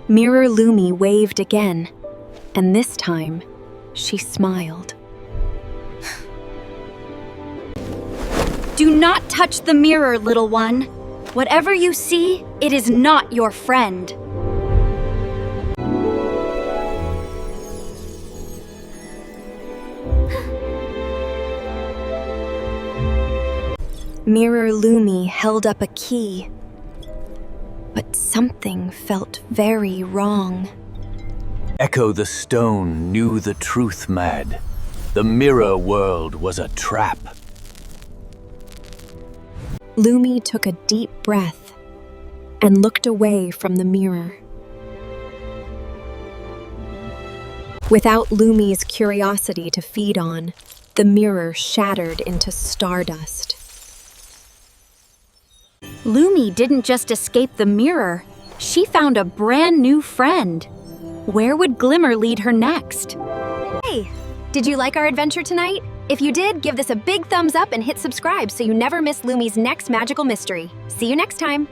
Mirror Lumi waved again, and this time, she smiled. Do not touch the mirror, little one. Whatever you see, it is not your friend. Mirror Lumi held up a key, but something felt very wrong. Echo the Stone knew the truth, Mad. The mirror world was a trap. Lumi took a deep breath and looked away from the mirror. Without Lumi's curiosity to feed on, the mirror shattered into stardust. Lumi didn't just escape the mirror. She found a brand new friend. Where would Glimmer lead her next? Hey, did you like our adventure tonight? If you did, give this a big thumbs up and hit subscribe so you never miss Lumi's next magical mystery. See you next time!